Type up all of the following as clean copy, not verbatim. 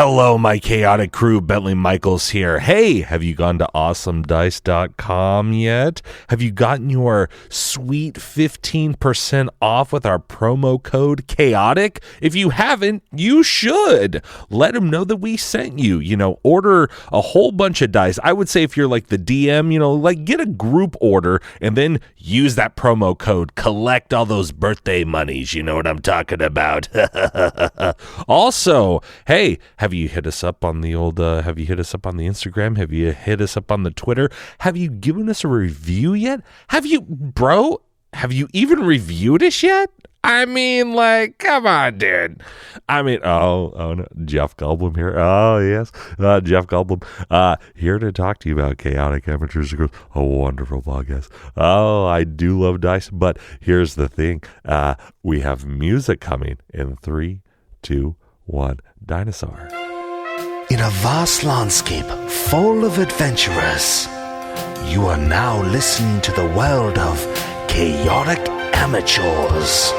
Hello, my chaotic crew. Bentley Michaels here. Hey, have you gone to awesomedice.com yet? Have you gotten your sweet 15% off with our promo code chaotic? If you haven't, you should. Let them know that we sent you. Order a whole bunch of dice. I would say if you're like the DM, get a group order and then use that promo code. Collect all those birthday monies. You know what I'm talking about. Also, hey, have you hit us up on the have you hit us up on the Instagram? Have you hit us up on the Twitter? Have you given us a review yet? Have you even reviewed us yet? I mean, come on, dude. I mean, oh no, Jeff Goldblum here. Oh, yes, Jeff Goldblum here to talk to you about Chaotic Amateurs, a wonderful podcast. Oh, I do love dice, but here's the thing. We have music coming in 3, 2, 1, dinosaur. In a vast landscape full of adventurers, you are now listening to the world of Chaotic Amateurs.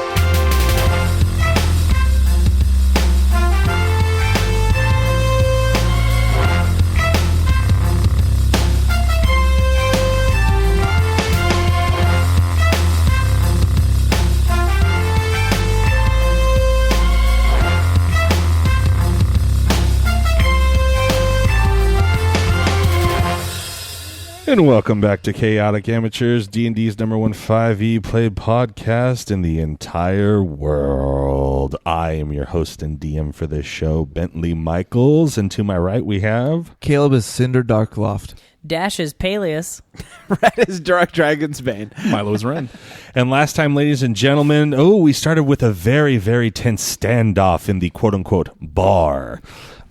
And welcome back to Chaotic Amateurs, D&D's number 1 5e played podcast in the entire world. I am your host and DM for this show, Bentley Michaels, and to my right we have... Caleb is Cinder Darkloft. Dash is Peleus. Red is Dark Dragon's Bane. Milo is Ren. And last time, ladies and gentlemen, we started with a very, very tense standoff in the quote-unquote bar.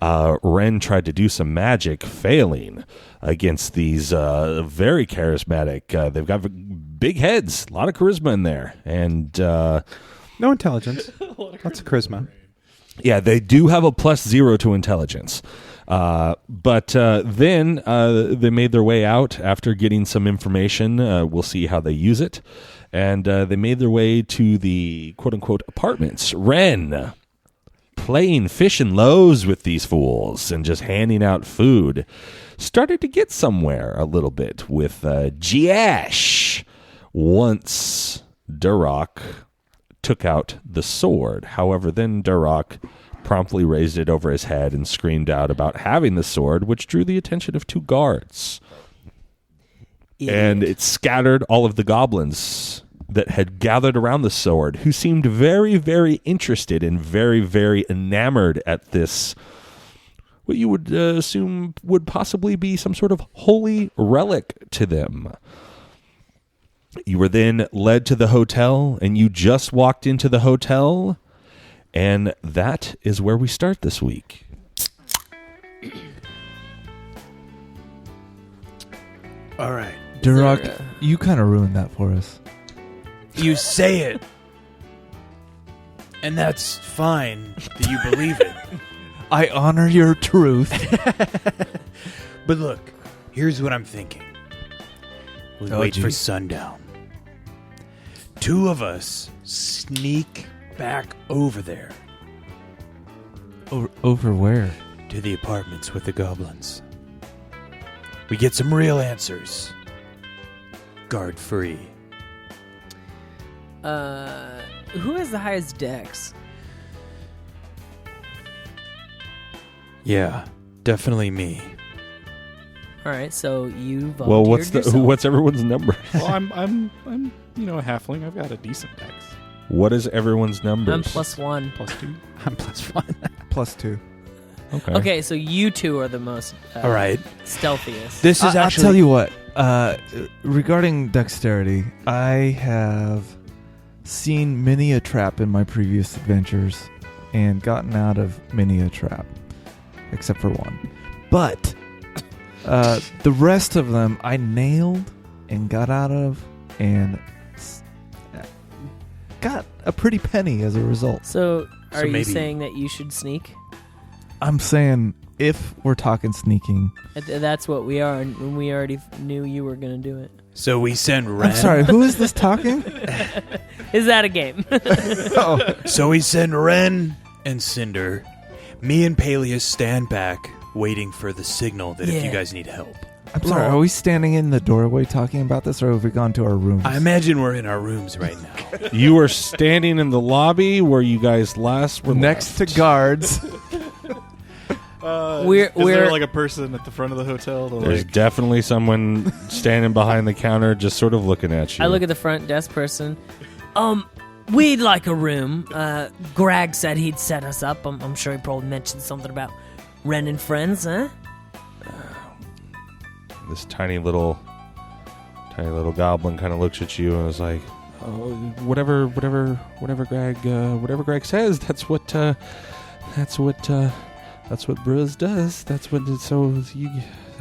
Ren tried to do some magic, failing against these very charismatic. They've got big heads, a lot of charisma in there, and no intelligence. Lots of charisma. Yeah, they do have a +0 to intelligence. But then they made their way out after getting some information. We'll see how they use it. And they made their way to the quote-unquote apartments. Ren, playing fish and loaves with these fools and just handing out food, started to get somewhere a little bit with Jiash once Duroc took out the sword. However, then Duroc promptly raised it over his head and screamed out about having the sword, which drew the attention of 2 guards. And it scattered all of the goblins that had gathered around the sword, who seemed very, very interested and very, very enamored at this, what you would assume would possibly be some sort of holy relic to them. You were then led to the hotel, and you just walked into the hotel, and that is where we start this week. All right. Duroc, you kind of ruined that for us. You say it. And that's fine that you believe it. I honor your truth. But look, here's what I'm thinking. We wait for sundown. 2 of us sneak back over there. Over where? To the apartments with the goblins. We get some real answers. Guard free. Who has the highest dex? Yeah, definitely me. All right, so you volunteered Well, yourself. what's everyone's number? Well, I'm a halfling. I've got a decent dex. What is everyone's numbers? I'm +1. +2. I'm +1. +2. Okay. Okay, so you 2 are the most All right. stealthiest. This is I'll actually... tell you what. Regarding dexterity, I have seen many a trap in my previous adventures and gotten out of many a trap, except for one. But the rest of them I nailed and got out of and got a pretty penny as a result. So are you maybe- saying that you should sneak? I'm saying if we're talking sneaking. That's what we are, and we already knew you were going to do it. So we send Ren. I'm sorry, who is this talking? Is that a game? Oh. So we send Ren and Cinder Me and Peleus stand back, waiting for the signal that if you guys need help. I'm sorry, are we standing in the doorway talking about this, or have we gone to our rooms? I imagine we're in our rooms right now. You are standing in the lobby where you guys last were next left. to guards. Is there like a person at the front of the hotel? There's definitely someone standing behind the counter just sort of looking at you. I look at the front desk person. We'd like a room. Greg said he'd set us up. I'm sure he probably mentioned something about Ren and Friends, huh? This tiny little goblin kind of looks at you and is like, "Oh, whatever Greg says. That's what Bruz does. That's what. So you,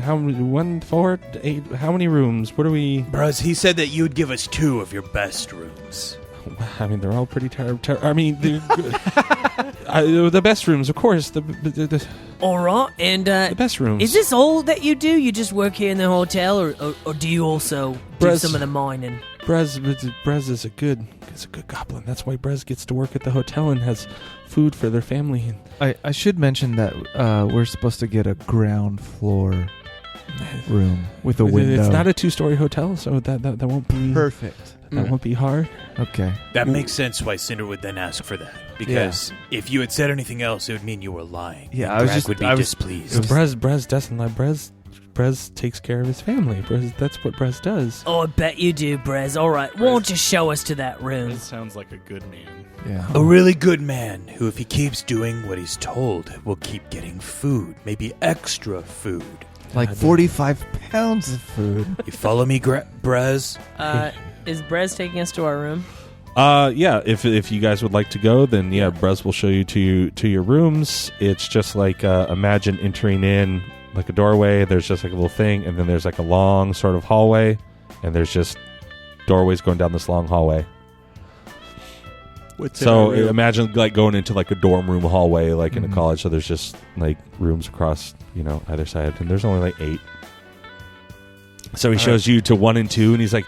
how many? 1, 4, 8. How many rooms? What are we? Bruz, he said that you'd give us 2 of your best rooms. I mean, they're all pretty terrible. I mean, the best rooms, of course. The All right, and the best rooms. is this all that you do? You just work here in the hotel, or do you also do Brez- some of the mining? Brez is a good goblin. That's why Brez gets to work at the hotel and has food for their family. I should mention that we're supposed to get a ground floor room with a window. It's not a 2-story hotel, so that won't be perfect. That won't be hard. Okay. That makes sense why Cinder would then ask for that. Because if you had said anything else, it would mean you were lying. Yeah, and Greg would be displeased. So Brez doesn't lie. Brez takes care of his family. That's what Brez does. Oh, I bet you do, Brez. All right, won't you show us to that room? That sounds like a good man. Yeah. A really good man who, if he keeps doing what he's told, will keep getting food. Maybe extra food. Like 45 pounds of food. You follow me, Brez? Is Brez taking us to our room? Yeah. If you guys would like to go, then Brez will show you to your rooms. It's just like imagine entering in like a doorway. There's just like a little thing, and then there's like a long sort of hallway, and there's just doorways going down this long hallway. So imagine like going into like a dorm room hallway, like in a college. So there's just like rooms across, either side, and there's only like 8. So he shows you to 1 and 2, and he's like,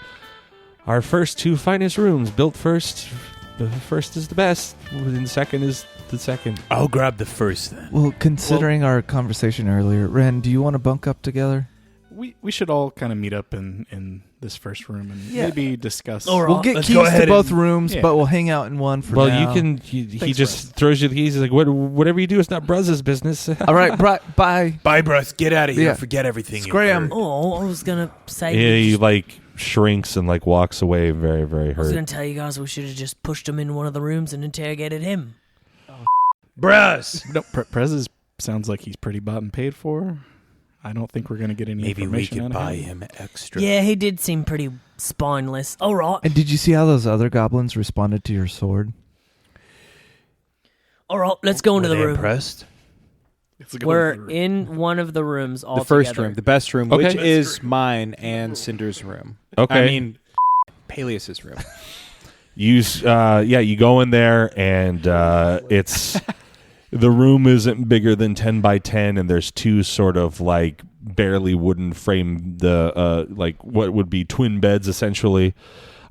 "Our first 2 finest rooms, built first. The first is the best, and second is the second." I'll grab the first then. Well, considering our conversation earlier, Ren, do you want to bunk up together? We should all kind of meet up in this first room and maybe discuss. All right. We'll get Let's keys go ahead to both and- rooms, but we'll hang out in one for now. Well, you can. He just throws you the keys. He's like, "Whatever you do, it's not Brez's business." All right, bye. Bye, Brez. Get out of here. Yeah. Forget everything. Scram. You heard. Oh, I was gonna say. He like shrinks and like walks away, very, very I was hurt. gonna tell you guys we should have just pushed him in one of the rooms and interrogated him. Brez! No, Prez sounds like he's pretty bought and paid for. I don't think we're going to get any Maybe we information could out buy of him. him extra. Yeah, he did seem pretty spineless. All right. And did you see how those other goblins responded to your sword? All right, let's go into Were the they room. impressed? It's a good We're room. in one of the rooms all The first together. room, the best room, Okay. which is mine and Cinder's room. Okay. I mean, Peleus's room. You go in there, and it's the room isn't bigger than 10 by 10, and there's 2 sort of like barely wooden frame, like what would be twin beds essentially.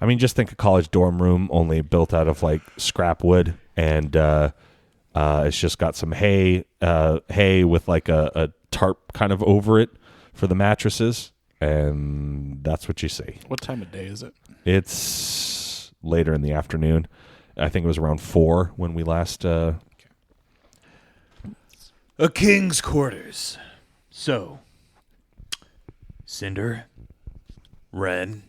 I mean, just think a college dorm room, only built out of like scrap wood, and it's just got some hay with like a tarp kind of over it for the mattresses, and that's what you see. What time of day is it? It's later in the afternoon. I think it was around 4 when we last. A king's quarters. So, Cinder, Ren,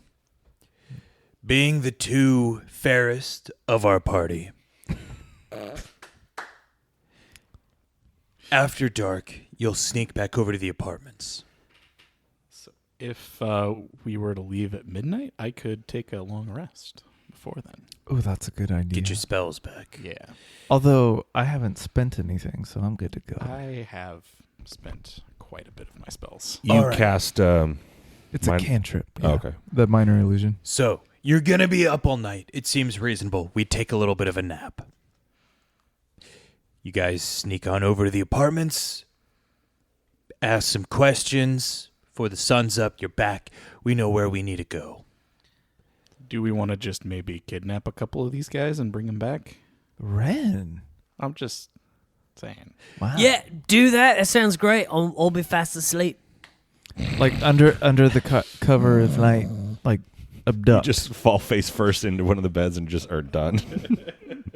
being the 2 fairest of our party, after dark, you'll sneak back over to the apartments. If we were to leave at midnight, I could take a long rest before then. Oh, that's a good idea. Get your spells back. Yeah. Although I haven't spent anything, so I'm good to go. I have spent quite a bit of my spells. You All right. cast. It's a cantrip. Oh, okay. The minor illusion. So, you're going to be up all night. It seems reasonable. We take a little bit of a nap. You guys sneak on over to the apartments, ask some questions. Before the sun's up, you're back. We know where we need to go. Do we want to just maybe kidnap a couple of these guys and bring them back? Ren. I'm just Saying. Wow. Yeah, do that. That sounds great. I'll be fast asleep. Like under the cover of night, like abduct. You just fall face first into one of the beds and just are done.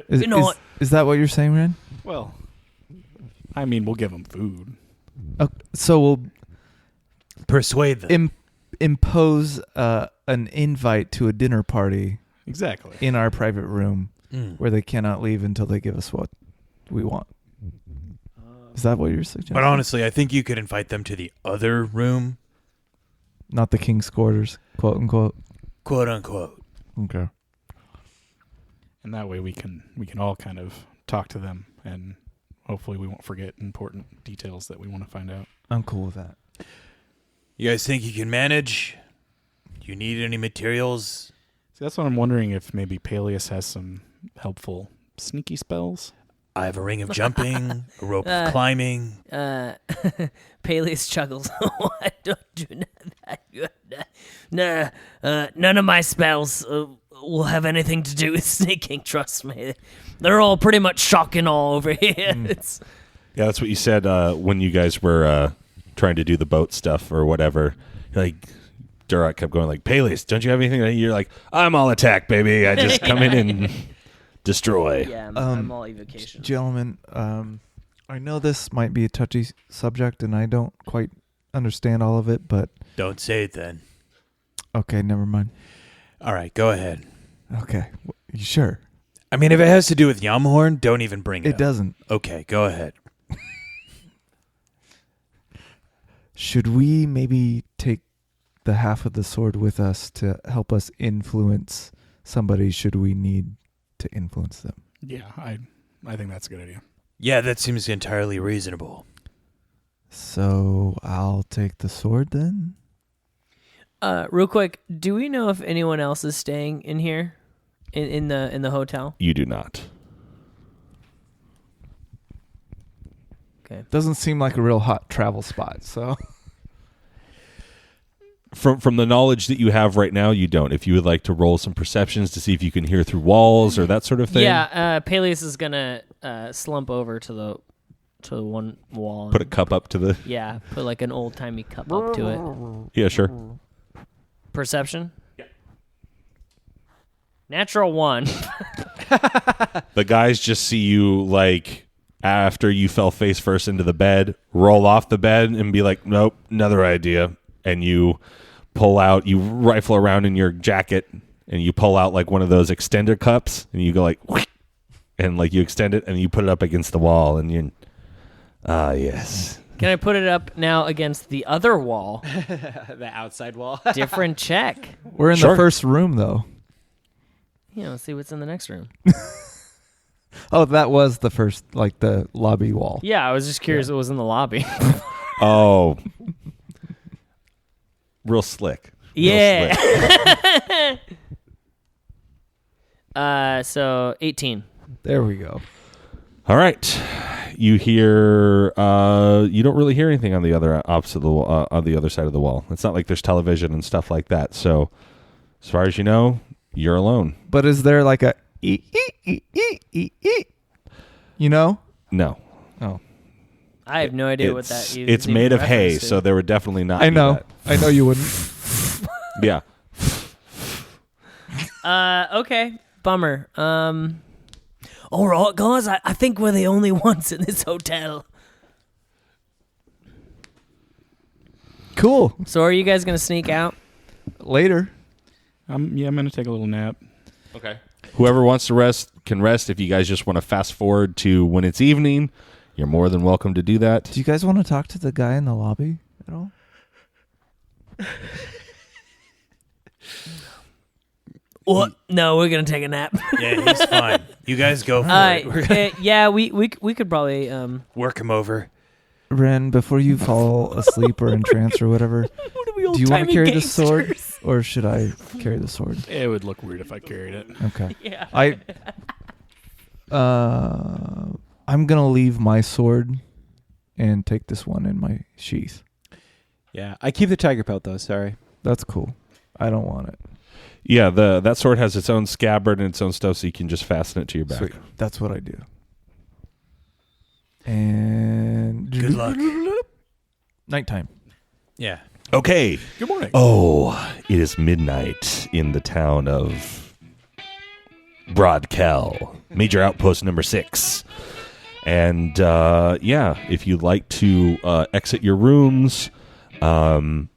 You know what? Is that what you're saying, Ren? Well, I mean, we'll give them food. So we'll Persuade them. impose an invite to a dinner party Exactly. in our private room where they cannot leave until they give us what we want. Is that what you're suggesting? But honestly, I think you could invite them to the other room, Not the king's quarters, quote unquote. quote unquote. Okay. And that way we can all kind of talk to them, and hopefully we won't forget important details that we want to find out. I'm cool with that. You guys think you can manage? Do you need any materials? See, that's what I'm wondering, if maybe Peleus has some helpful sneaky spells. I have a ring of jumping, a rope of climbing. Peleus chuckles. I don't do that. None of my spells will have anything to do with sneaking, trust me. They're all pretty much shock and awe over here. Yeah, that's what you said when you guys were trying to do the boat stuff or whatever. You're like, Duroc kept going like, Peleus, don't you have anything? And you're like, I'm all attack, baby. I just come in and destroy. Yeah, I'm all evocation. Gentlemen, I know this might be a touchy subject and I don't quite understand all of it, but... Don't say it then. Okay, never mind. All right, go ahead. Okay, you sure? I mean, if it has to do with Yamhorn, don't even bring it It up. doesn't. Okay, go ahead. Should we maybe take the half of the sword with us to help us influence somebody should we need to influence them? Yeah, I think that's a good idea. Yeah, that seems entirely reasonable. So I'll take the sword then? Real quick, do we know if anyone else is staying in here? In the hotel? You do not. Okay. Doesn't seem like a real hot travel spot, so... From the knowledge that you have right now, you don't. If you would like to roll some perceptions to see if you can hear through walls or that sort of thing. Yeah, Peleus is gonna slump over to the one wall. Put a cup up to the... Yeah, put like an old timey cup up to it. Yeah, sure. Perception? Yeah. Natural 1. The guys just see you, like, after you fell face first into the bed, roll off the bed and be like, nope, another idea. And you pull out, you rifle around in your jacket and you pull out like one of those extender cups and you go like, and like you extend it and you put it up against the wall and you, yes. Can I put it up now against the other wall? The outside wall. Different check. We're in Sure. the first room, though. Yeah, let's see what's in the next room. Oh, that was the first, like, the lobby wall. Yeah, I was just curious what was in the lobby. Oh. Real slick. Real slick. Yeah. So 18. There we go. All right. You hear, you don't really hear anything on the other opposite of the wall, on the other side of the wall. It's not like there's television and stuff like that. So as far as you know, you're alone. But is there like a you know? No. Oh. I have no idea what that is. It's made of hay, so there would definitely not I be know. that. I know you wouldn't. Yeah. Okay. Bummer. All right, guys. I think we're the only ones in this hotel. Cool. So are you guys going to sneak out? Later. I'm going to take a little nap. Okay. Whoever wants to rest can rest. If you guys just want to fast forward to when it's evening, you're more than welcome to do that. Do you guys want to talk to the guy in the lobby at all? What? No, we're going to take a nap. Yeah, he's fine. You guys go for it. We're gonna Yeah, we could probably... work him over. Ren, before you fall asleep or in trance or whatever, do you want to carry the sword or should I carry the sword? It would look weird if I carried it. Okay. Yeah. I'm going to leave my sword and take this one in my sheath. Yeah, I keep the tiger pelt though. Sorry. That's cool. I don't want it. Yeah, that sword has its own scabbard and its own stuff, so you can just fasten it to your back. Sweet. That's what I do. And Good luck. Nighttime. Yeah. Okay. Good morning. Oh, it is midnight in the town of Broadkel, Major Outpost number 6. And, if you'd like to exit your rooms, you'll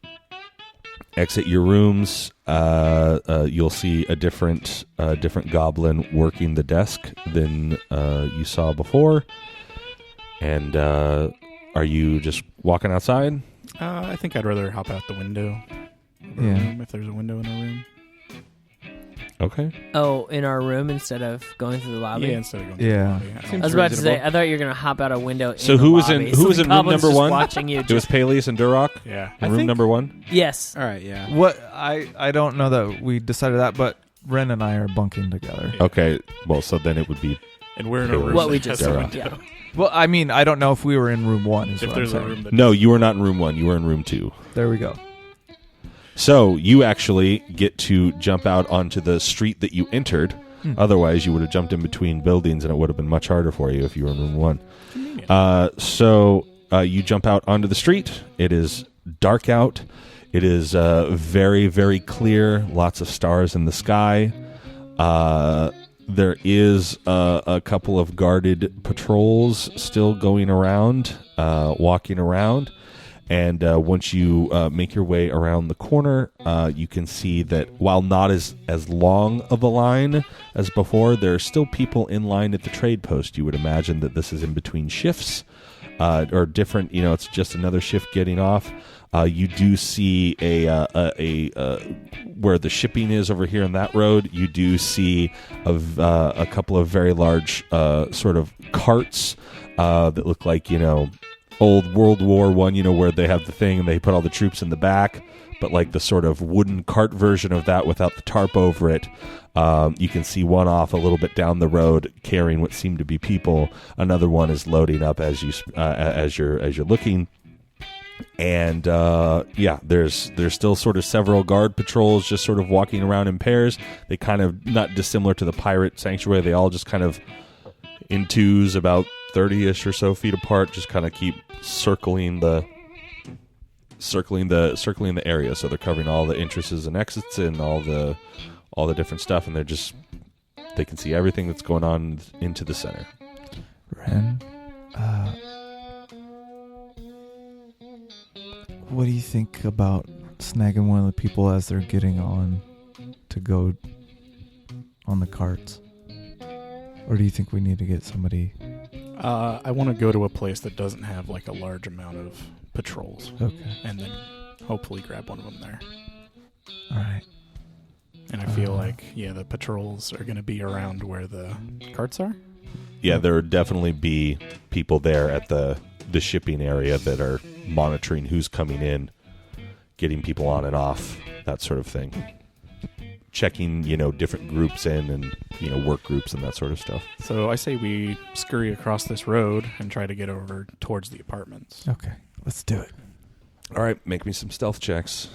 see a different goblin working the desk than you saw before. And are you just walking outside? I think I'd rather hop out the window. Yeah. Room, if there's a window in the room. Okay. Oh, in our room instead of going through the lobby? Yeah, instead of going Yeah. to the lobby. I was about to say, I thought you were going to hop out a window So in who the was lobby. in who was the in room goblin's number just 1? watching you. It was Peleus and Durok Yeah. in room number 1? Yes. All right, yeah. What I don't know that we decided that, but Ren and I are bunking together. Okay. Well, so then it would be And we're in a room What we that just has a said, window. yeah. Well, I mean, I don't know if we were in room 1 is If what I'm there's a saying. room that No, you were not in room 1. You were in room 2. There we go. So you actually get to jump out onto the street that you entered. Otherwise, you would have jumped in between buildings, and it would have been much harder for you if you were in room 1. So you jump out onto the street. It is dark out. It is very, very clear. Lots of stars in the sky. There is a couple of guarded patrols still going around, walking around. And once you make your way around the corner, you can see that while not as long of a line as before, there are still people in line at the trade post. You would imagine that this is in between shifts or different. It's just another shift getting off. You do see a where the shipping is over here on that road. You do see a couple of very large sort of carts that look like old World War I, where they have the thing and they put all the troops in the back, but like the sort of wooden cart version of that without the tarp over it. You can see one off a little bit down the road carrying what seem to be people. Another one is loading up as you're looking. And there's still sort of several guard patrols just sort of walking around in pairs. They kind of not dissimilar to the pirate sanctuary. They all just kind of in twos, about 30-ish or so feet apart, just kind of keep circling the area. So they're covering all the entrances and exits and all the different stuff, and they can see everything that's going on into the center. Ren, what do you think about snagging one of the people as they're getting on to go on the carts? Or do you think we need to get somebody? I want to go to a place that doesn't have like a large amount of patrols. Okay. And then hopefully grab one of them there. All right. And I feel like, the patrols are going to be around where the carts are. Yeah, there would definitely be people there at the shipping area that are monitoring who's coming in, getting people on and off, that sort of thing. Checking, different groups in and, work groups and that sort of stuff. So I say we scurry across this road and try to get over towards the apartments. Okay. Let's do it. All right, make me some stealth checks.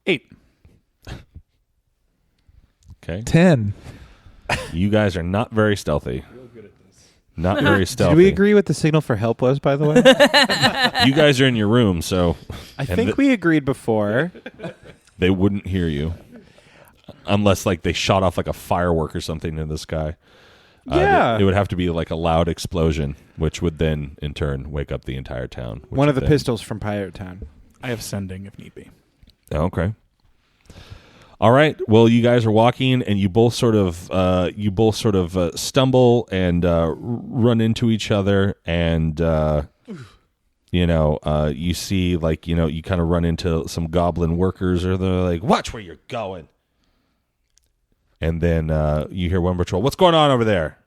8. Okay. 10. You guys are not very stealthy. Not very stealthy. Did we agree what the signal for help was, by the way? You guys are in your room, so I think we agreed before. they wouldn't hear you. Unless, they shot off, a firework or something in the sky. Yeah. It would have to be, a loud explosion, which would then, in turn, wake up the entire town. One of the pistols from Pirate Town. I have sending if need be. Oh, okay. All right. Well, you guys are walking, and you both sort of stumble and run into each other, and you see you kind of run into some goblin workers, or they're like, "Watch where you're going." And then you hear one patrol, "What's going on over there?"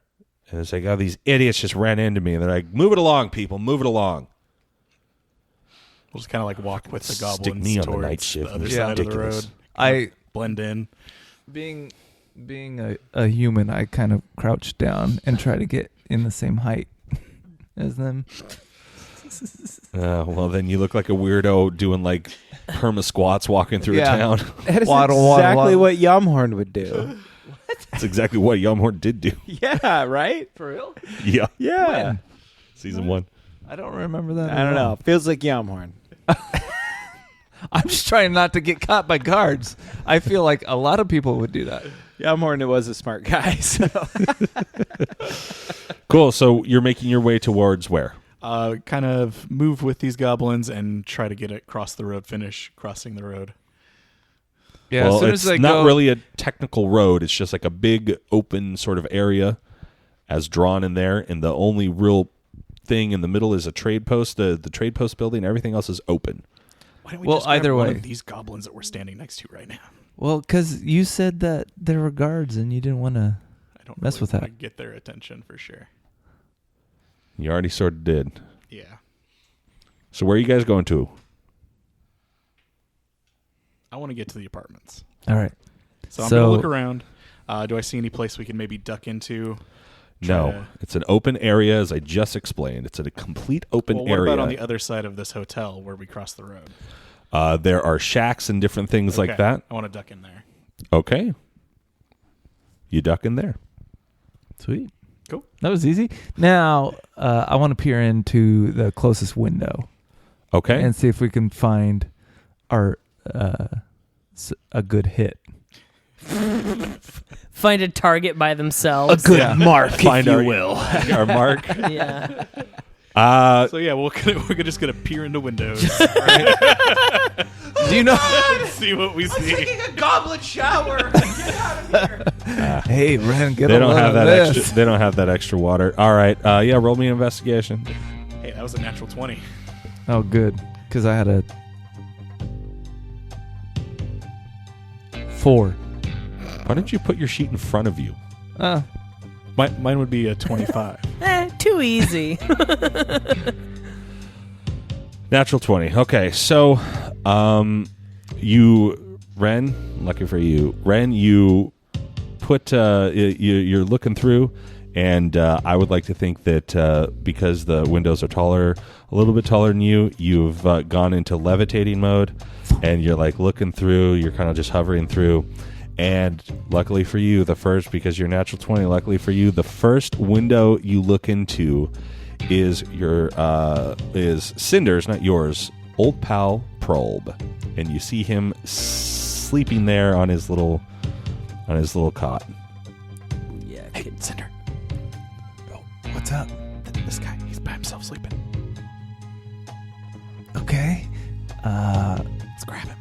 And it's like, "Oh, these idiots just ran into me." And they're like, "Move it along, people. Move it along." We'll just kind of walk with the Stick goblins me on the towards night shift. the other It's side ridiculous. of the road. I Blend in. being a human, I kind of crouch down and try to get in the same height as them. Well, then you look like a weirdo doing perma squats walking through a Yeah. town. That is Waddle, waddle, exactly waddle. what Yamhorn would do. That's exactly what Yelmhorn did do. Yeah, right? For real? Yeah. Yeah. When? Season 1. I don't remember that. I don't know. Feels like Yelmhorn. I'm just trying not to get caught by guards. I feel like a lot of people would do that. Yelmhorn was a smart guy. So. Cool. So you're making your way towards where? Kind of move with these goblins and try to get it across the road, finish crossing the road. Yeah, well, as soon it's as they not go, really a technical road. It's just like a big open sort of area as drawn in there. And the only real thing in the middle is a trade post, the trade post building. Everything else is open. Why don't we Well, just grab either one way. of these goblins that we're standing next to right now? well, because you said that there were guards and you didn't want to. I don't Mess really with wanna that. get their attention for sure. You already sort of did. Yeah. So where are you guys going to? I want to get to the apartments. All right. So I'm going to look around. Do I see any place we can maybe duck into? No, it's an open area, as I just explained. It's a complete open What area. about on the other side of this hotel where we cross the road? There are shacks and different things like Okay, that. I want to duck in there. Okay. You duck in there. Sweet. Cool. That was easy. Now, I want to peer into the closest window Okay. and see if we can find our a good hit. Find a target by themselves. mark, Find if our, you will. our mark. Yeah. So yeah, we're just gonna peer into windows. Do you know? See what we see. a goblet shower. Hey, Ren, get They a don't load have of that this. extra. They don't have that extra water. All right. Yeah. Roll me an investigation. Hey, that was a natural 20. Oh, good, because I had a 4. Why don't you put your sheet in front of you? Mine would be a 25. Too easy. Natural 20. Okay. So, you, Ren, lucky for you, Ren, you put, you're looking through, and I would like to think that because the windows are taller, a little bit taller than you, you've gone into levitating mode, and you're like looking through, you're kind of just hovering through. And luckily for you, because you're natural 20, luckily for you, the first window you look into is is Cinder's, not yours, old pal Probe, and you see him sleeping there on his little cot. Yeah. Hey, Cinder. Oh, what's up? This guy, he's by himself sleeping. Okay. Let's grab him.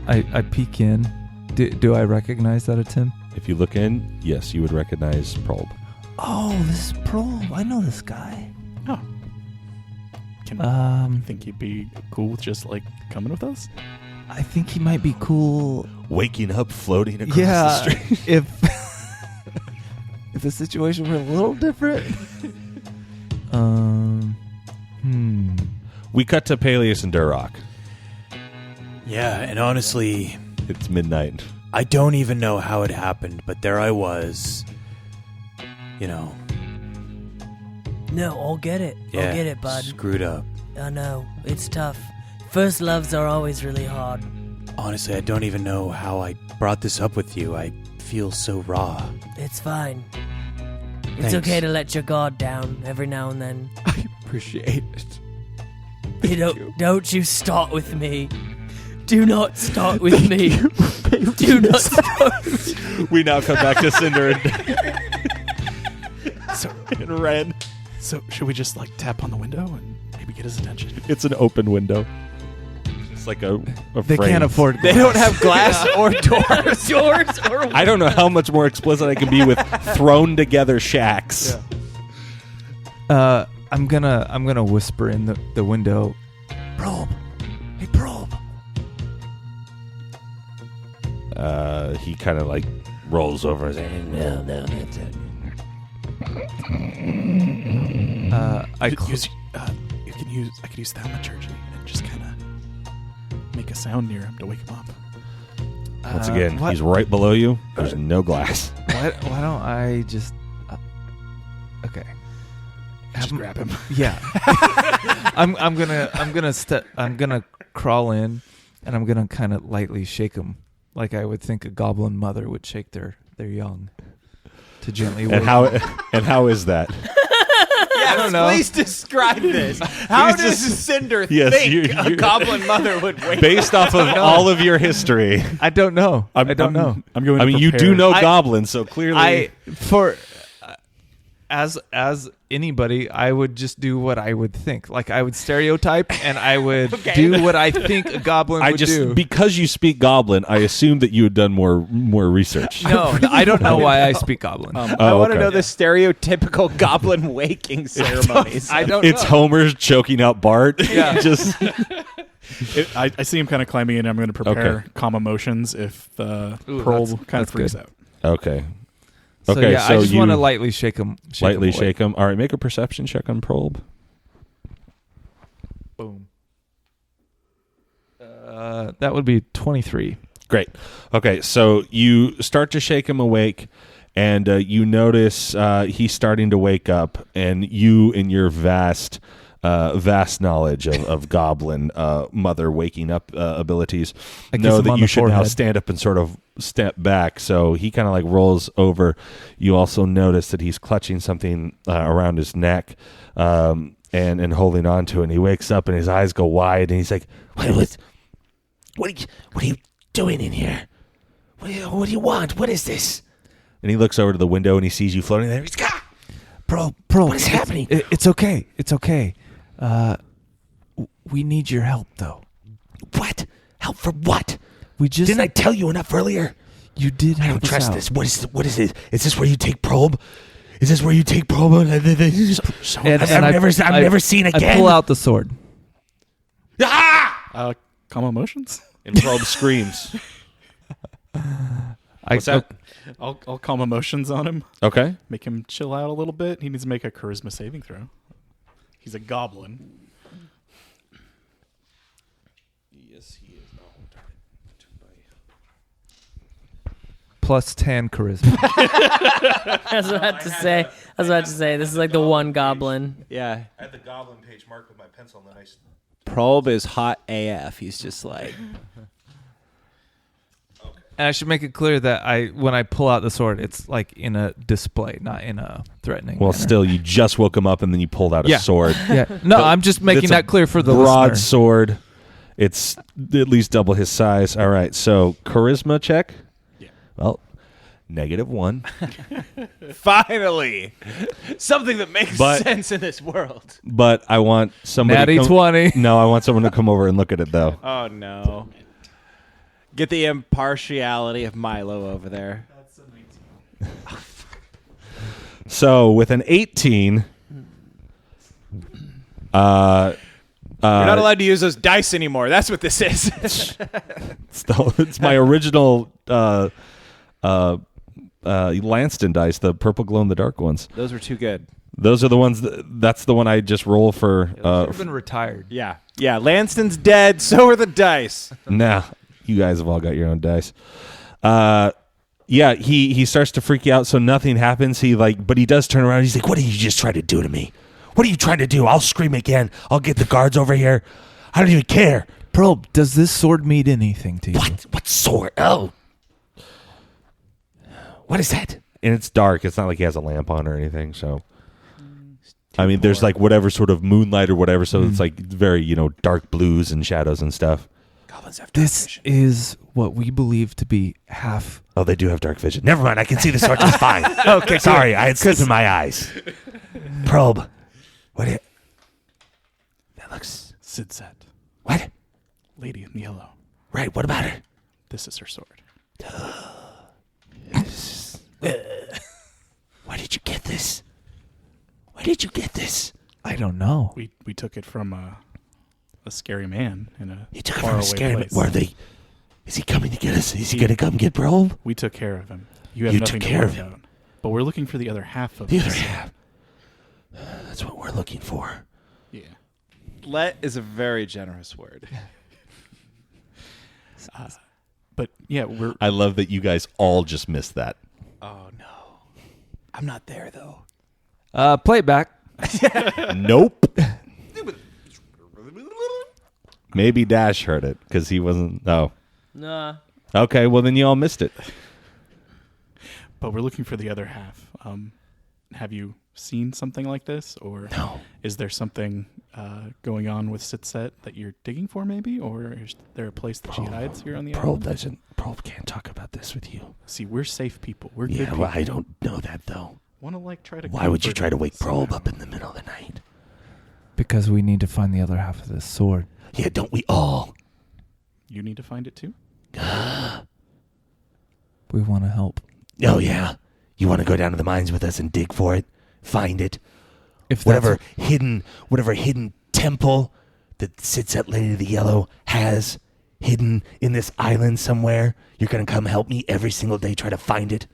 I peek in. Do I recognize that it's him? If you look in, yes, you would recognize Probe. Oh, this is Probe. I know this guy. Oh. You think he'd be cool with just like coming with us? I think he might be cool. Waking up, floating across the street. If the situation were a little different. We cut to Peleus and Durrock. Yeah, and honestly, It's midnight. I don't even know how it happened, but there I was. You know. No, I'll get it. Yeah, I'll get it, bud. Screwed up. I know. It's tough. First loves are always really hard. Honestly, I don't even know how I brought this up with you. I feel so raw. It's fine. It's Thanks. okay to let your guard down every now and then. I appreciate it. Don't you start with me. Do not start with me. Do not start. We now come back to Cinder and Ren. So should we just like tap on the window and maybe get his attention? It's an open window. It's like a They frame. can't afford They don't have glass or doors. Doors or I don't know how much more explicit I can be with thrown together shacks. I'm gonna whisper in the window. Probe. Hey, Probe. He kind of like rolls over and says, No, that's it. I could use thaumaturgy and just kind of make a sound near him to wake him up. once again, what? he's right below you. There's no glass. Why don't I just? Okay. Just grab him. Yeah. I'm gonna crawl in, and I'm gonna kind of lightly shake him, like I would think a goblin mother would shake their they're young. To gently And how is that? I don't know. Please describe this. How does Cinder Yes, think you're- a goblin mother would wake Based off of all of your history. I don't know. I don't know. I'm going. I to mean, you prepare- do know I- goblins, so clearly. As anybody, I would just do what I would think. Like I would stereotype, and I would do what I think a goblin would do. Because you speak goblin, I assume that you had done more research. No, I don't know why I speak goblin. I want to okay. know the stereotypical goblin waking ceremonies. I don't. It's know. Homer choking out Bart. Yeah. Just I see him kind of climbing in. I'm going to prepare Okay. calm emotions if Ooh, Pearl that's- kind of that's freaks good. out. okay. So, Okay, yeah, so I just you want to lightly shake him. lightly shake him. All right, make a perception check on Probe. Boom. That would be 23. Great. Okay, so you start to shake him awake, and you notice he's starting to wake up, and you, in your vast knowledge of goblin mother waking up abilities, I kiss know him that on you the should now forehead. stand up and sort of step back. So he kind of like rolls over. You also notice that he's clutching something around his neck and holding on to it. And he wakes up and his eyes go wide, and he's like, What are you doing in here? What do you want? What is this? and he looks over to the window and he sees you floating there. He's Pearl, What is happening? It's okay. It's okay. We need your help, though. What? Help for what? We just Didn't I tell you enough earlier? You did I help don't us trust out. this. What is it? Is this where you take Probe? Is this where you take Probe? I've never seen again. I pull out the sword. Ah! Calm emotions. and Probe screams. What's that? I'll calm emotions on him. Okay. Make him chill out a little bit. He needs to make a charisma saving throw. He's a goblin. Yes, he is. Plus 10 charisma. I was about to say. This is like the one goblin. Yeah. I had the goblin page marked with my pencil, and then I. Probe is hot AF. He's just like, And I should make it clear that when I pull out the sword, it's like in a display, not in a threatening Well, manner. still, you just woke him up, and then you pulled out a Yeah. sword. Yeah. No, I'm just making It's a that clear for the broad listener. sword. It's at least double his size. All right, so charisma check. Yeah. Well, -1. finally, something that makes But- sense in this world. But I want somebody. Natty 20. No, I want someone to come over and look at it though. Oh no! Get the impartiality of Milo over there. So with an 18, You're not allowed to use those dice anymore. That's what this is. it's my original Lanston dice, the purple glow in the dark ones. Those were too good. Those are the ones. That's the one I just roll for. Should have been retired. Yeah. Yeah. Lanston's dead. So are the dice. Nah, you guys have all got your own dice. Yeah, he starts to freak you out, so nothing happens. But he does turn around. He's like, What did you just try to do to me? What are you trying to do? I'll scream again. I'll get the guards over here. I don't even care. Probe, does this sword mean anything to you? What? What sword? Oh. What is that? and it's dark. It's not like he has a lamp on or anything. So, I mean, there's like whatever sort of moonlight or whatever. So it's like very, dark blues and shadows and stuff. Goblins have dark This vision. is what we believe to be half. Oh, they do have dark vision. Never mind. I can see the sword just fine. Okay, sorry. I had sleep in my eyes. Probe. What? That looks. Sidssett, What? lady in yellow. Right. What about her? This is her sword. Why did you get this? Why did you get this? I don't know. We took it from a scary man in a You took it faraway from a scary man. place. Were they? Is he coming to get us? Is he going to come get Probe? We took care of him. You have You nothing took to care worry of him. about. But we're looking for the other half of The this. other half. That's what we're looking for. Yeah. Let is a very generous word. But yeah, we're I love that you guys all just missed that. Oh no, I'm not there though. Play it back. Nope. Maybe Dash heard it because he wasn't. Oh, Nah. okay. Well, then you all missed it. but we're looking for the other half. Have you seen something like this, or No. is there something going on with Sidssett that you're digging for, maybe, or is there a place that she hides here on the island? Probe can't talk about this with you. See, we're safe people. We're good Yeah, people. well, I don't know that, though. Want to like try to? Why would you comfort try to him wake Probe somehow. up in the middle of the night? Because we need to find the other half of this sword. Yeah, don't we all? You need to find it too. We want to help. Oh, yeah. You want to go down to the mines with us and dig for it? Find it? If Whatever hidden temple that Sidssett Lady of the Yellow has hidden in this island somewhere, you're going to come help me every single day try to find it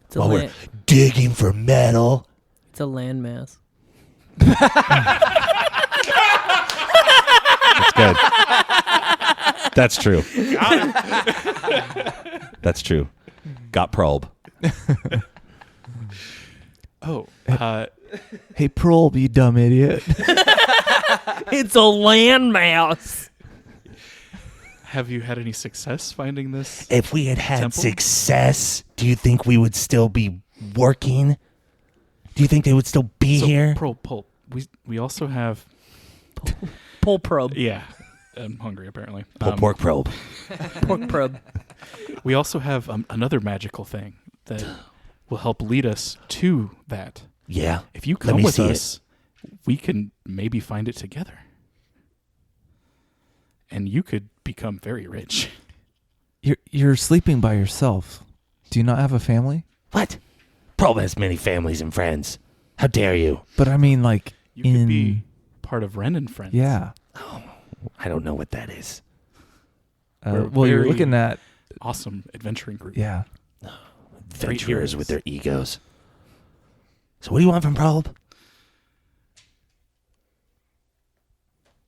It's a, while la- we're digging for metal. it's a landmass. That's good. That's true. That's true. Got probe. Oh, Hey, Probe, you dumb idiot. It's a landmass. have you had any success finding this? If we had Temple? success, do you think we would still be working? Do you think they would still be here? Pull. We also have. Pull probe. Yeah, I'm hungry apparently. Pork probe. Pork probe. We also have another magical thing that will help lead us to that. Yeah. If you Let come me with see it. us, we can maybe find it together. And you could become very rich. You're sleeping by yourself. Do you not have a family? What? Probe has many families and friends. How dare you? But I mean, like, You could be part of Ren and Friends. Yeah. I don't know what that is. We're Well, you're very- looking at... Awesome adventuring group. Yeah. Adventurers heroes. with their egos. So what do you want from Probe?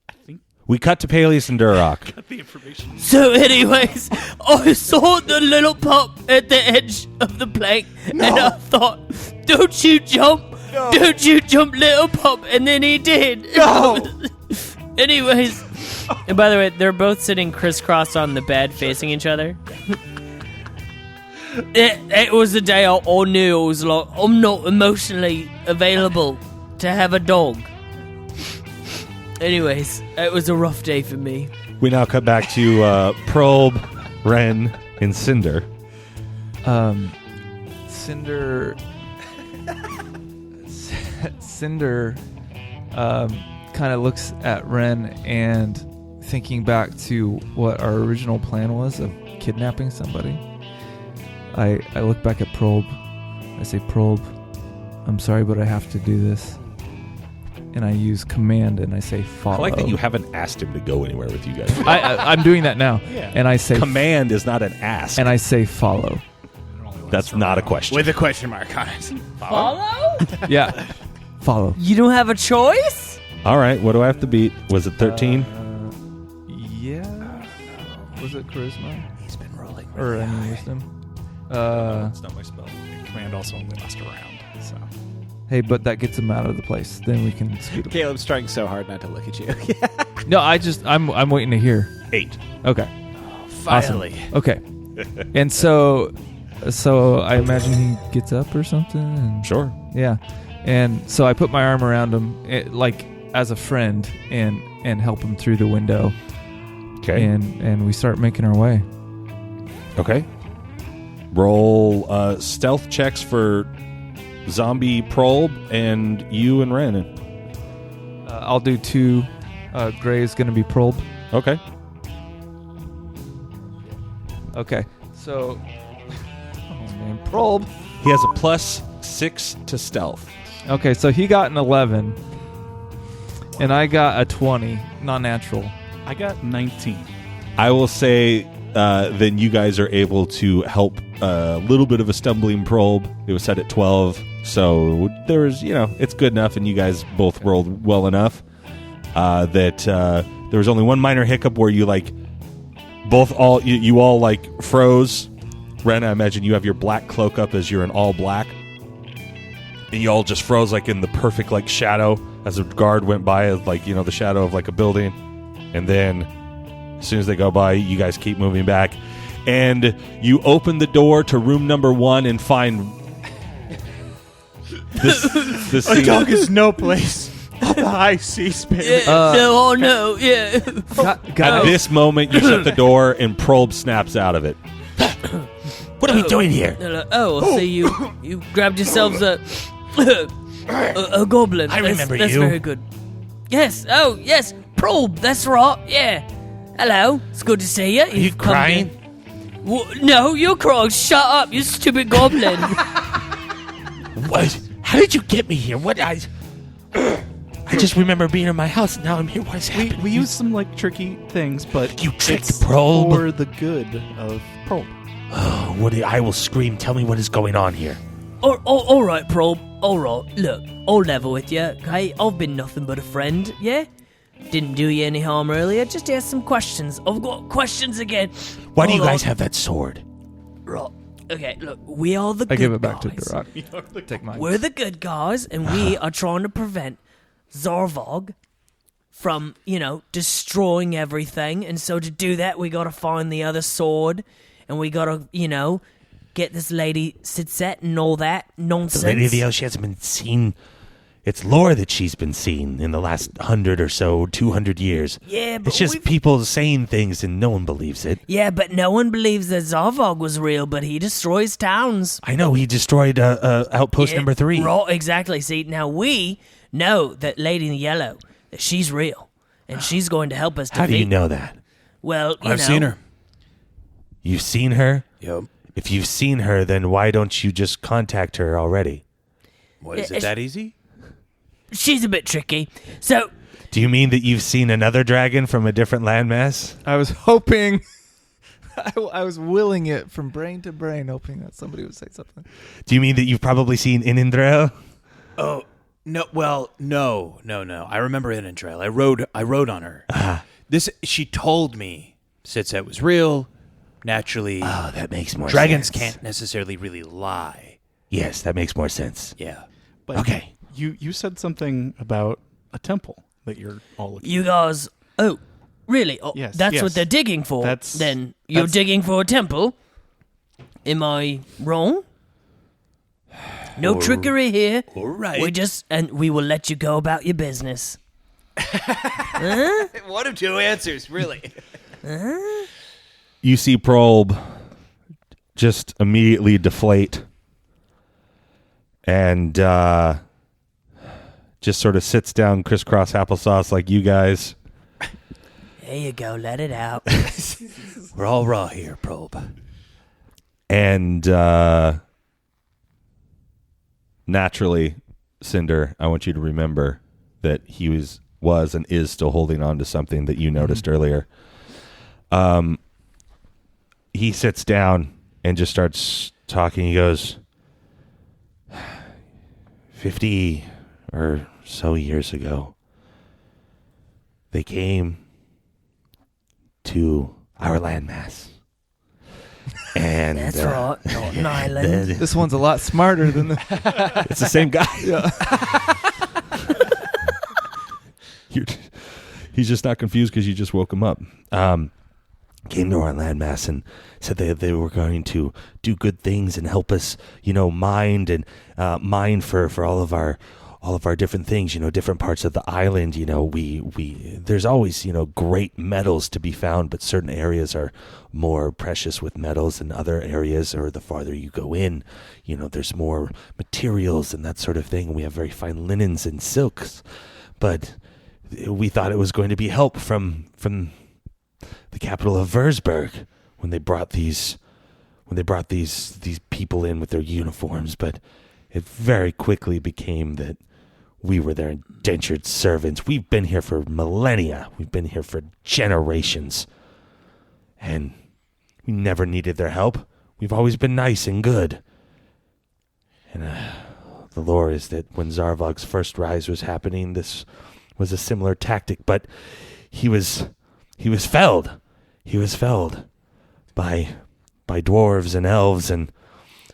I think We cut to Peleus and Duroc. the information. So, anyways, I saw the little pup at the edge of the plank, and I thought, "Don't you jump! Don't you jump, little pup!" And then he did. No. Anyways, and by the way, they're both sitting crisscross on the bed, facing each other. It was the day I knew I was like, I'm not emotionally available to have a dog. Anyways, it was a rough day for me. We now cut back to Probe, Ren, and Cinder. Cinder kind of looks at Ren and thinking back to what our original plan was of kidnapping somebody. I look back at Probe. I say, Probe, I'm sorry, but I have to do this. And I use command and I say follow. I like that you haven't asked him to go anywhere with you guys. I'm doing that now. Yeah. And I say Command is not an ask. and I say follow. That's not a question. With a question mark on it. Follow? Yeah. Follow. You don't have a choice? All right, what do I have to beat? Was it 13? Yeah. Was it charisma? He's been rolling. Or any wisdom? That's not my spell. Command also only lasts a round. So Hey, but that gets him out of the place. Then we can scoot him. Caleb's trying so hard not to look at you. No, I'm waiting to hear. 8. Okay. Finally. Awesome. Okay. And so I imagine he gets up or something. And Sure. yeah. And so I put my arm around him, like as a friend, and help him through the window. Okay. And we start making our way. Okay. Roll stealth checks for Zombie Probe and you and Ren. I'll do 2. Gray is going to be Probe. Okay. Okay. So, oh man, Probe. He has a +6 to stealth. Okay, so he got an 11, and I got a 20, non-natural. I got 19. I will say then you guys are able to help a little bit of a stumbling Probe. It was set at 12, so there was, it's good enough, and you guys both rolled well enough that there was only one minor hiccup where you you all froze. Ren, I imagine you have your black cloak up as you're in all black, and you all just froze in the perfect shadow as a guard went by, as the shadow of a building, and then as soon as they go by, you guys keep moving back, and you open the door to room number 1 and find This A scene, dog is no place on the high seas, baby. Yeah. at this moment, you shut the door and Probe snaps out of it. What are we doing here? I see you grabbed yourselves a goblin. I remember that's you. That's very good. Yes. Oh, yes. Probe. That's right. Yeah. Hello. It's good to see you. You crying? No, you're crying. Shut up, you stupid goblin. What? How did you get me here? What? I just remember being in my house. Now I'm here. What is happening? We use some like tricky things, but You tricked it's Probe? for the good of Probe. Oh, I will scream. Tell me what is going on here. All right, Probe. All right. Look, I'll level with you, okay? I've been nothing but a friend, yeah? Didn't do you any harm earlier. Just ask some questions. I've got questions again. Why do you Hold guys on. have that sword? Right. Okay, look, we are the I good give it back to guys. Duroc. Take mine. We're the good guys, and we are trying to prevent Zarvog from, destroying everything. And so to do that, we got to find the other sword, and we got to, get this lady Sidssett and all that nonsense. The Lady of the Ocean hasn't been seen. It's lore that she's been seen in the last 100 or so, 200 years. Yeah, but It's just people saying things and no one believes it. Yeah, but no one believes that Zarvog was real, but he destroys towns. I know, he destroyed Outpost Yeah, number 3. Right, exactly. See, now we know that Lady in Yellow, that she's real, and she's going to help us defeat. How do you know that? Well, I've seen her. You've seen her? Yep. If you've seen her, then why don't you just contact her already? What, is it that easy? She's a bit tricky. So, Do you mean that you've seen another dragon from a different landmass? I was hoping, I was willing it from brain to brain, hoping that somebody would say something. Do you mean that you've probably seen Inindrel? Oh, no. Well, no. I remember Inindrel. I rode on her. She told me Sidssett was real. Naturally, Oh, that makes more dragons sense. can't necessarily really lie. Yes, that makes more sense. Yeah. But Okay. You said something about a temple that you're all looking you guys... Oh, really? Oh, Yes, that's yes. what they're digging for? That's- Then you're that's- digging for a temple? Am I wrong? No trickery here. All right. We will let you go about your business. One of two answers, really. You see Probe just immediately deflate and just sort of sits down crisscross applesauce like you guys. There you go. Let it out. We're all raw here, Probe. And naturally, Cinder, I want you to remember that he was and is still holding on to something that you noticed earlier. He sits down and just starts talking. He goes, 50 or so years ago, they came to our landmass. And That's right. Not an island. This one's a lot smarter than the. it's the same guy. He's just not confused because you just woke him up. Came to our landmass and said they were going to do good things and help us, mine for all of our different things, different parts of the island. We there's always, great metals to be found, but certain areas are more precious with metals than other areas, or the farther you go in, there's more materials and that sort of thing. We have very fine linens and silks, but we thought it was going to be help from the capital of Würzburg when they brought these people in with their uniforms, but it very quickly became that we were their indentured servants. We've been here for millennia. We've been here for generations. And we never needed their help. We've always been nice and good. And the lore is that when Zarvog's first rise was happening, this was a similar tactic, but he was felled. He was felled by dwarves and elves and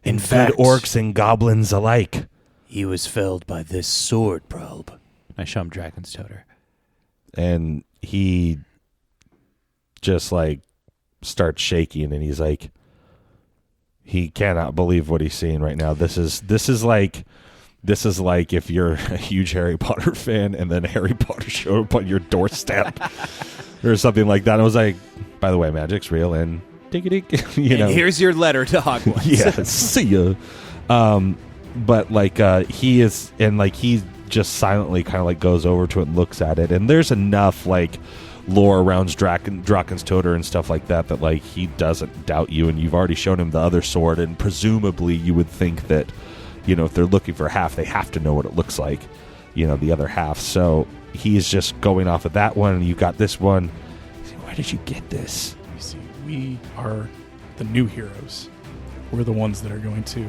In good fact, orcs and goblins alike. he was felled by this sword, Probe. I show him Dragon's Toter. And he just starts shaking, and he's like, he cannot believe what he's seeing right now. This is like This is like if you're a huge Harry Potter fan and then Harry Potter showed up on your doorstep or something like that. I was like, by the way, magic's real and diggity, and here's your letter to Hogwarts. Yeah, see ya. But like he is, and like he just silently kind of like goes over to it and looks at it, and there's enough like lore around Drakenstoder and stuff like that that like he doesn't doubt you, and you've already shown him the other sword, and presumably you would think that, you know, if they're looking for half, they have to know what it looks like, you know, the other half. So he's just going off of that one, and you got this one. He's like, where did you get this? You see, we are the new heroes. We're the ones that are going to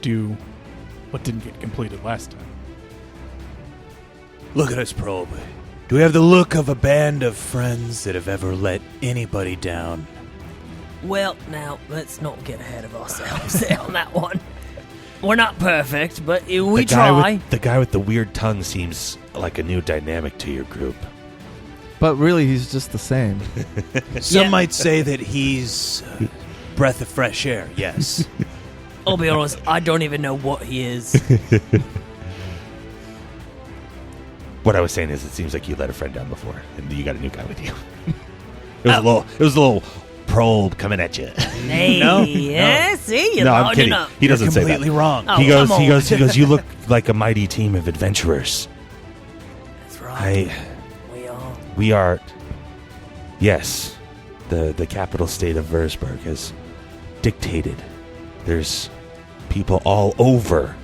do what didn't get completed last time. Look at us, Probe. Do we have the look of a band of friends that have ever let anybody down? Well, now, let's not get ahead of ourselves on that one. We're not perfect, but we try. The guy with the weird tongue seems like a new dynamic to your group. But really, he's just the same. Some might say that he's breath of fresh air, yes. I'll be honest, I don't even know what he is. What I was saying is, it seems like you let a friend down before, and you got a new guy with you. It was a little probe coming at you. Hey, yeah, see, you're I'm kidding. up. He doesn't say that. Completely wrong. Oh, He goes, come he on. goes, you look like a mighty team of adventurers. That's right. We are. Yes, the capital state of Würzburg has dictated. There's people all over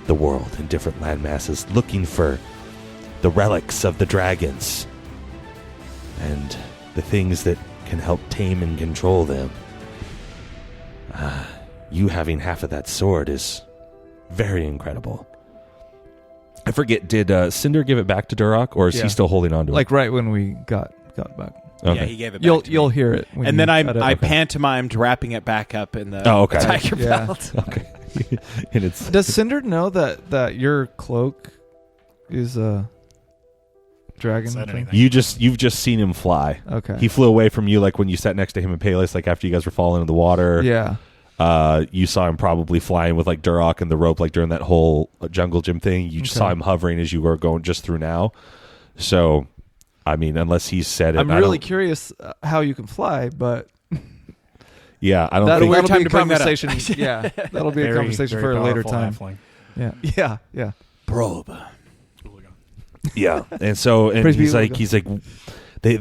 the world in different landmasses looking for the relics of the dragons and the things that can help tame and control them. You having half of that sword is very incredible. I forget, did Cinder give it back to Duroc, or is he still holding on to it? Like right when we got back. Okay. Yeah, he gave it back to me. You'll hear it. When And you then I cut it. I Okay. pantomimed wrapping it back up in the tiger Yeah. belt. Okay. And it's Does Cinder know that your cloak is a dragon Said thing? anything. you've just seen him fly. Okay. He flew away from you, like when you sat next to him in Palis, like after you guys were falling in the water. Yeah. You saw him probably flying with like Duroc and the rope, like during that whole jungle gym thing. You just saw him hovering as you were going just through now. So, I mean, unless he said it, I'm I really don't- curious how you can fly, but Yeah, I don't that'll, think. weird that'll time be a to bring that up. conversation. Yeah, that'll be a conversation for a later time. Halfling. Yeah. Probe. Yeah, and so and Praise be he's to like God.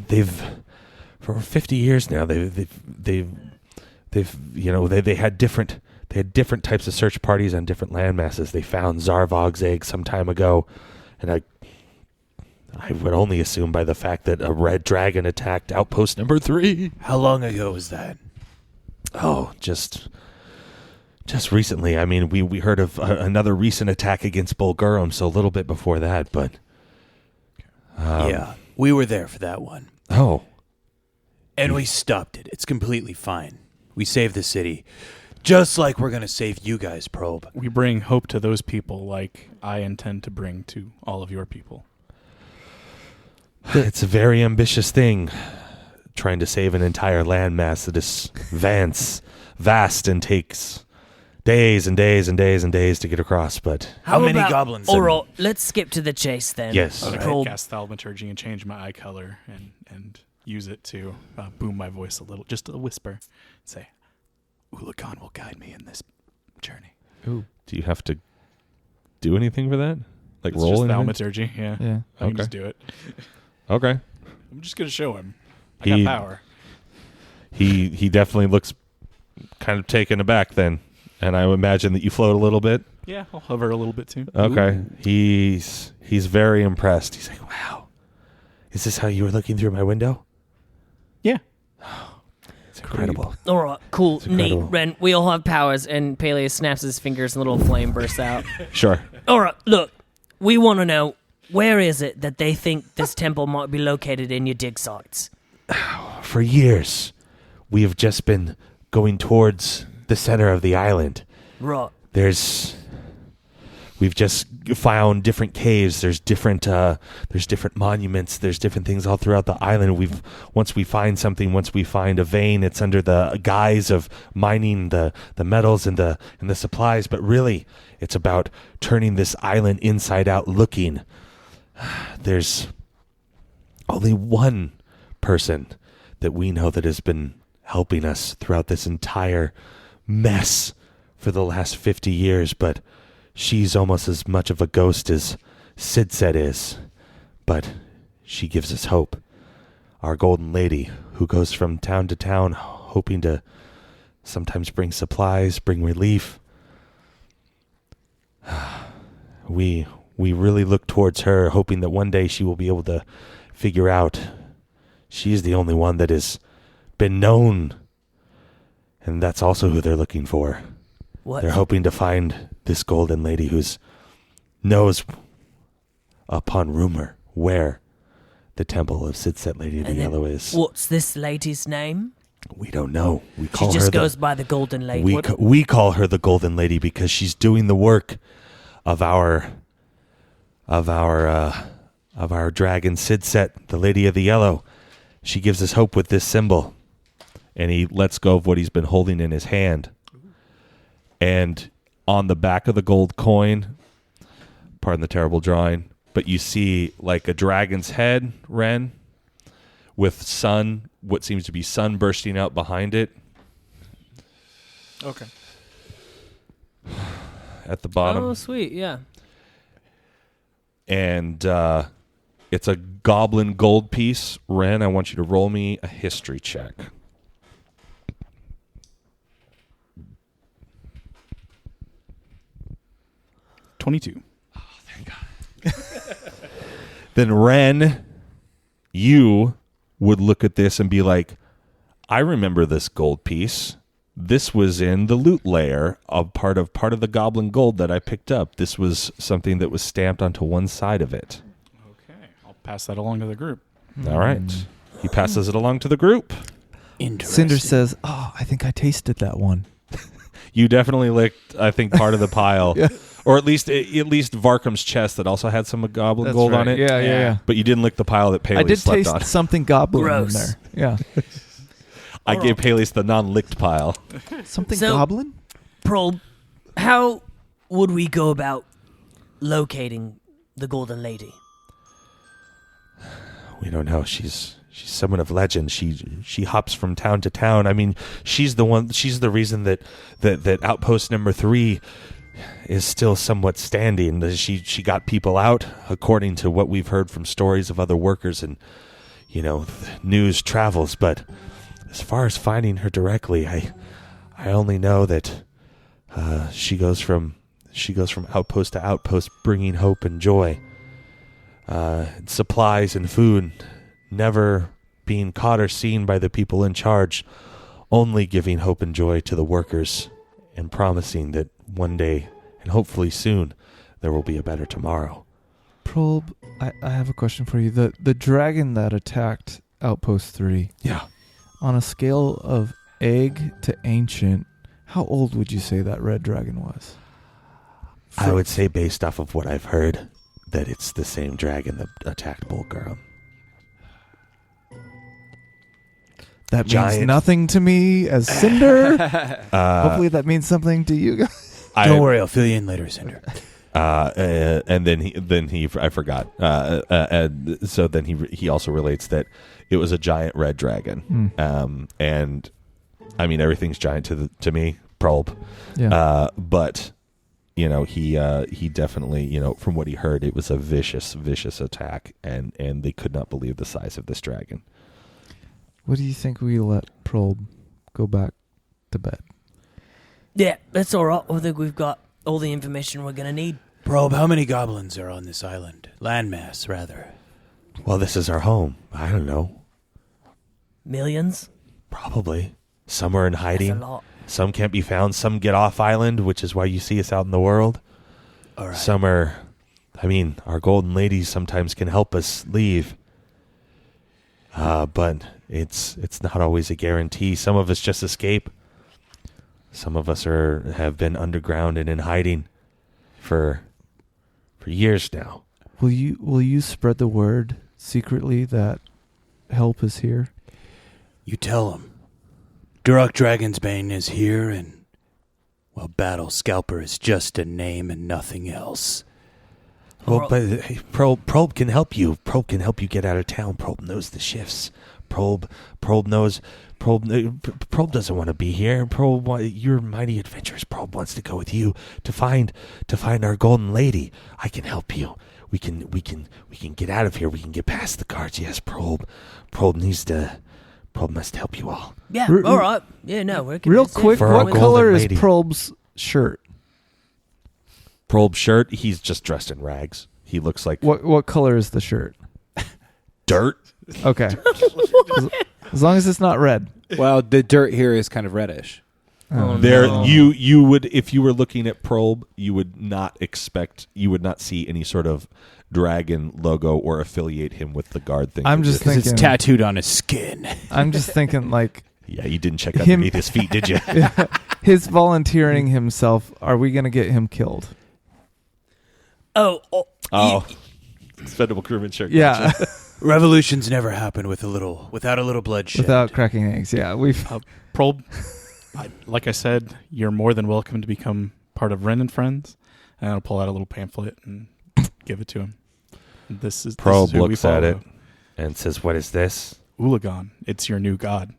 they've for 50 years now they've you know they had different types of search parties on different landmasses. They found Zarvog's egg some time ago, and I would only assume by the fact that a red dragon attacked outpost number 3. How long ago was that? Oh, just recently. I mean, we heard of another recent attack against Bulgurum, so a little bit before that, but Yeah, we were there for that one. oh, And we stopped it. It's completely fine. We saved the city. Just like we're going to save you guys, Probe. We bring hope to those people like I intend to bring to all of your people. it's a very ambitious thing, trying to save an entire landmass that is vast and takes days and days and days and days to get across. But How many goblins? All right, let's skip to the chase then. yes, I Probe. cast thaumaturgy and change my eye color and use it to boom my voice a little, just a whisper. Say, Ulakan will guide me in this journey. do you have to do anything for that? Like It's roll just anything? thaumaturgy, yeah. Yeah. I can Okay. just do it. Okay. I'm just going to show him. I He- got power. He definitely looks kind of taken aback then, and I imagine that you float a little bit. Yeah, I'll hover a little bit too. Okay. He's very impressed. He's like, "Wow, is this how you were looking through my window? Yeah. It's incredible." All right, cool, It's neat. incredible. Ren, we all have powers, and Peleus snaps his fingers and a little flame bursts out. Sure. All right, look, we want to know, where is it that they think this temple might be located in your dig sites? For years, we have just been going towards the center of the island. Right. We've just found different caves. There's different monuments. There's different things all throughout the island. Once we find something, once we find a vein, it's under the guise of mining the metals and the supplies. But really, it's about turning this island inside out, looking. There's only one person that we know that has been helping us throughout this entire mess for the last 50 years, but she's almost as much of a ghost as Sidssett is, but she gives us hope. Our golden lady, who goes from town to town, hoping to sometimes bring supplies, bring relief. We really look towards her, hoping that one day she will be able to figure out she's the only one that has been known, and that's also who they're looking for. What? They're hoping to find this golden lady who's knows upon rumor where the temple of Sidssett Lady of the Yellow is. What's this lady's name? We don't know. We She call just her goes by the Golden Lady. we call her the Golden Lady because she's doing the work of our dragon Sidssett, the Lady of the Yellow. She gives us hope with this symbol. And he lets go of what he's been holding in his hand. And on the back of the gold coin, pardon the terrible drawing, but you see like a dragon's head, Ren, with sun, what seems to be sun bursting out behind it. Okay. At the bottom. Oh, sweet, yeah. And it's a goblin gold piece. Ren, I want you to roll me a history check. 22. Oh, thank God. Then Ren, you would look at this and be like, I remember this gold piece. This was in the loot layer of part of the goblin gold that I picked up. This was something that was stamped onto one side of it. Okay. I'll pass that along to the group. All right. He passes it along to the group. Cinder says, "Oh, I think I tasted that one." You definitely licked, I think, part of the pile. Yeah. Or at least Varkam's chest that also had some goblin That's gold right. on it. Yeah. But you didn't lick the pile that Paley I did slept taste on. something goblin Gross. in there. Yeah. I gave Paley's the non-licked pile. Something So- goblin? Probe, how would we go about locating the Golden Lady? We don't know. She's someone of legend. She hops from town to town. I mean, she's the reason that Outpost number 3 is still somewhat standing. She got people out, according to what we've heard from stories of other workers, and news travels. But as far as finding her directly, I only know that she goes from outpost to outpost, bringing hope and joy, supplies and food, never being caught or seen by the people in charge, only giving hope and joy to the workers, and promising that one day, and hopefully soon, there will be a better tomorrow. Probe, I have a question for you. The dragon that attacked Outpost 3, Yeah. on a scale of egg to ancient, how old would you say that red dragon was? I would say, based off of what I've heard, that it's the same dragon that attacked Bulgarum. That means Giant. nothing to me as Cinder. Hopefully that means something to you guys. Don't worry, I'll fill you in later, Cinder. And then he I forgot. So then he also relates that it was a giant red dragon. And I mean, everything's giant to me, Probe. Yeah. But he definitely, from what he heard, it was a vicious attack, and they could not believe the size of this dragon. What do you think we let Probe go back to bed? Yeah, that's all right. I think we've got all the information we're going to need. Probe, how many goblins are on this island? Landmass, rather. Well, this is our home. I don't know. Millions? Probably. Some are in That's hiding. a lot. Some can't be found. Some get off island, which is why you see us out in the world. All right. Some are, our golden ladies sometimes can help us leave. But it's not always a guarantee. Some of us just escape. Some of us have been underground and in hiding for for years now. Will you spread the word secretly that help is here? You tell him. Duroc Dragonsbane is here, and, well, Battle Scalper is just a name and nothing else. Well, but hey, Probe can help you. Probe can help you get out of town. Probe knows the shifts. Probe knows. Probe doesn't want to be here. You're mighty adventurous. Probe wants to go with you to find our golden lady. I can help you. We can get out of here. We can get past the guards. Yes, Probe must help you all. Yeah, all right. Yeah, no, we're real quick. For our What color golden is lady. Probe's shirt? Probe shirt. He's just dressed in rags. He looks like What color is the shirt? dirt. Okay. As long as it's not red. Well, the dirt here is kind of reddish. You would, if you were looking at Probe, you would not see any sort of dragon logo or affiliate him with the guard thing. I'm just Because it's thinking. tattooed on his skin. I'm just thinking like Yeah, you didn't check underneath his feet, did you? his volunteering himself. Are we going to get him killed? Oh, expendable crewman shirt. Yeah, Revolutions never happen without a little bloodshed. without cracking eggs. Yeah, Probe, like I said, you're more than welcome to become part of Ren and Friends. And I'll pull out a little pamphlet and give it to him. Probe who we looks at follow. it and says, "What is this?" Ulagon. It's your new god.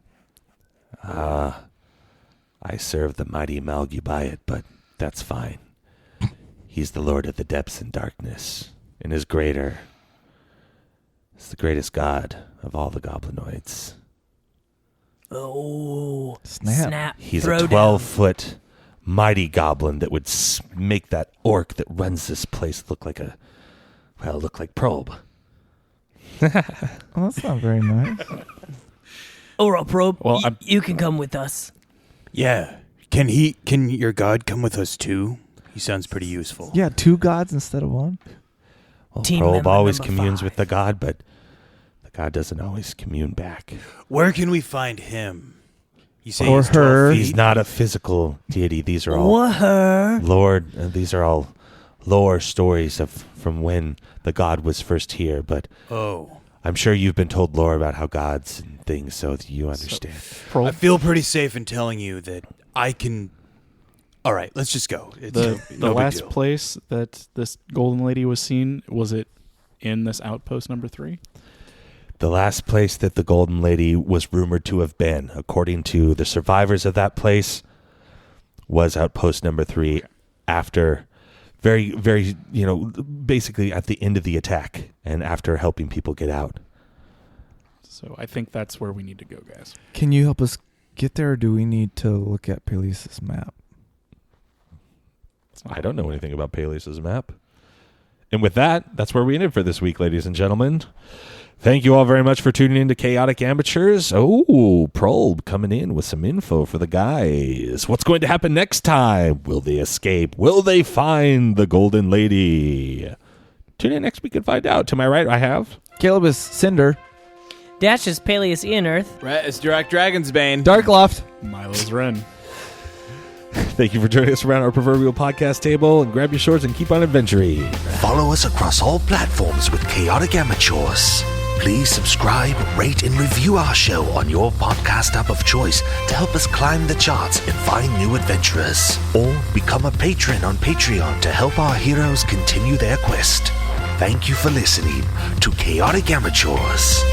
I serve the mighty Malgubayet, but that's fine. He's the Lord of the depths and darkness, and is greater. He's the greatest god of all the goblinoids. Oh, snap. He's Throw a 12-foot mighty goblin that would make that orc that runs this place look like Probe. Well, that's not very nice. All right, Probe. Well, you can come with us. Yeah. Can your god come with us too? He sounds pretty useful. Yeah, 2 gods instead of 1. Well, Team Probe member always number communes 5. with the god, but the god doesn't always commune back. Where can we find him? You say Or he's 12 her. feet? He's not a physical deity. These are all What? these are all lore stories from when the god was first here, but I'm sure you've been told lore about how gods and things, so that you understand. I Probe, feel pretty safe in telling you that I can... All right, let's just go. It's the no big last deal. place that this golden lady was seen, was it in this outpost number 3? The last place that the Golden Lady was rumored to have been, according to the survivors of that place, was Outpost number 3 after very, very, basically at the end of the attack and after helping people get out. So I think that's where we need to go, guys. Can you help us get there, or do we need to look at Peleus' map? I don't know anything about Peleus' map. And with that, that's where we ended for this week, ladies and gentlemen. Thank you all very much for tuning in to Chaotic Amateurs. Oh, Probe coming in with some info for the guys. What's going to happen next time? Will they escape? Will they find the Golden Lady? Tune in next week and find out. To my right, I have... Caleb is Cinder. Dash is Peleus Ian Earth. Right, it's Duroc Dragonsbane. Darkloft. Milo's Ren. Thank you for joining us around our proverbial podcast table, and grab your swords and keep on adventuring. Follow us across all platforms with Chaotic Amateurs. Please subscribe, rate, and review our show on your podcast app of choice to help us climb the charts and find new adventurers. Or become a patron on Patreon to help our heroes continue their quest. Thank you for listening to Chaotic Amateurs.